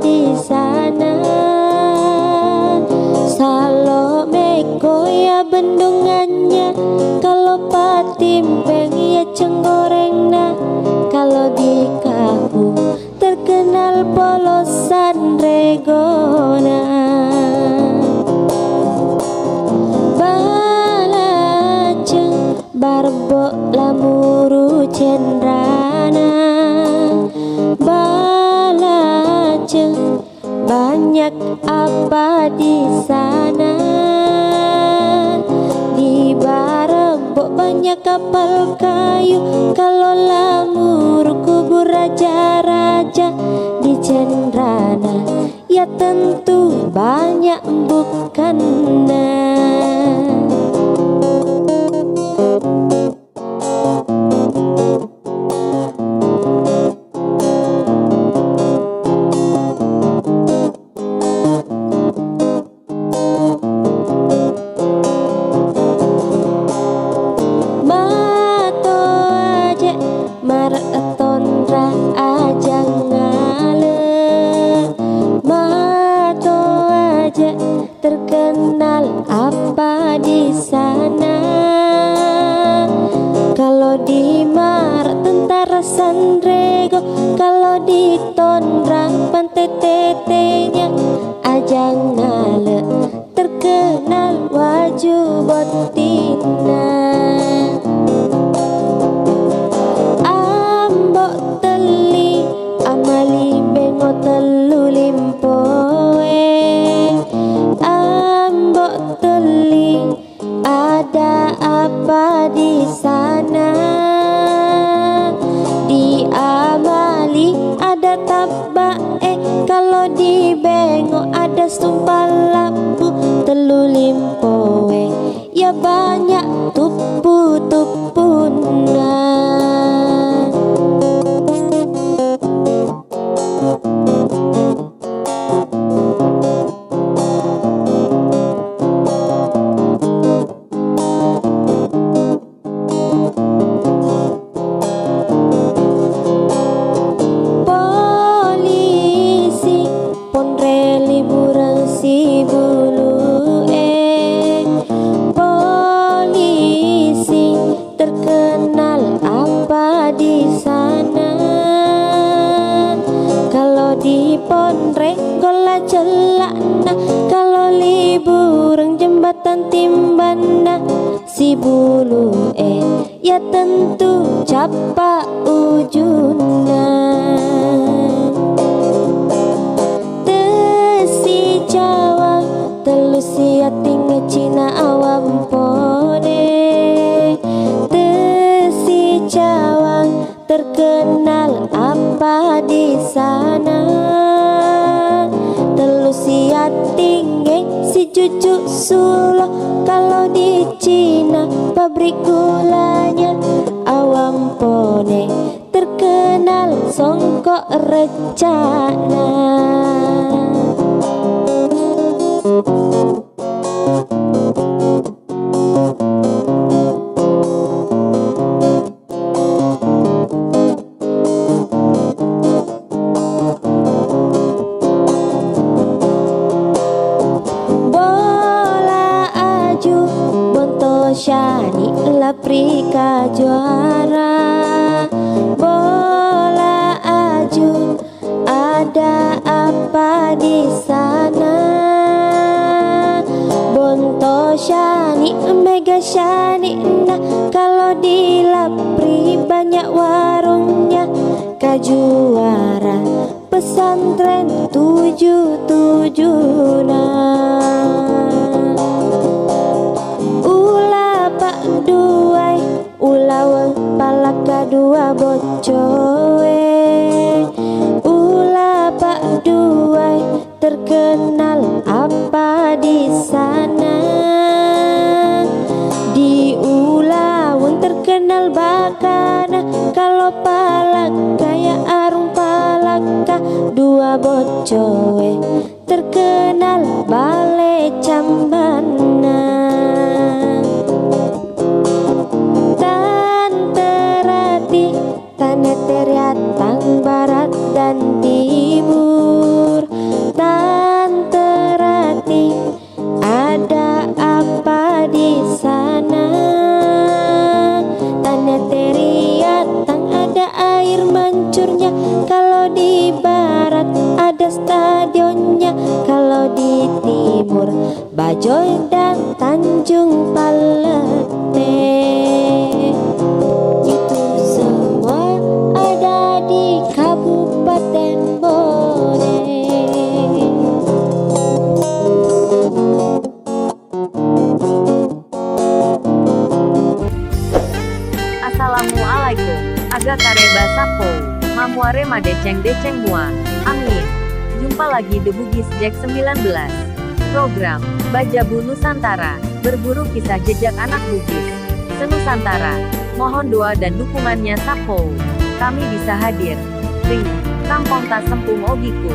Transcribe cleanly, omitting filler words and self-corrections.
di sana. Salome goya bendungannya, kalau patimpeng ya cenggorengna. Kalau di kahu terkenal polosan regona. Balaceng barbok lamuru cendrana. Balaceng banyak apa di sana. Di Barembok banyak kapal kayu, kalau lamur kubur raja-raja. Di Cendrana ya tentu banyak bukan. Maratondra aja ngale, mato aja terkenal apa di sana. Kalau di Marat tentara Sandrego, kalau di Tondrang pantai tetenya aja ngale terkenal waju botina. Telu limpoe, Ambok Teli, ada apa di sana? Di Amali ada tabae, kalau di Bengok ada sumpah lampu. Telu limpoe ya banyak tupu-tupuna. Polisi terkenal apa di sana? Kalau di Ponrenggola celana, kalau liburan jembatan Timbana. Si Bulu ya tentu capa ujuna. Tesi Jawa telusia tinggi Cina awam pone. Tesi Jawa terkenal apa di sana? Telusia tinggi si cucu Sulo, kalau di Cina pabrik gulanya awam pone terkenal songkok recana. Shani Laprika juara, bola aju ada apa di sana? Bonto Shani Mega Shani, nah kalau di Lapri banyak warungnya. Kajuara pesantren 77 duai ulawe palaka dua bocoe. Ula pak duai terkenal apa di sana? Di Ulaweng terkenal bakana, kalau palaka ya arung palaka dua bocoe terkenal bale cambana. Tanah teriatang barat dan timur, Timur, Bajoy dan Tanjung Palete. Itu semua ada di Kabupaten Bone. Assalamualaikum. Aga kareba sapo. Mamuare madeceng-deceng mua. Amin. Jumpa lagi The Bugis Jack 19. Program Bajabu Nusantara. Berburu kisah jejak anak Bugis Senusantara. Mohon doa dan dukungannya sapo. Kami bisa hadir di Kampong Tasempung Ogiku.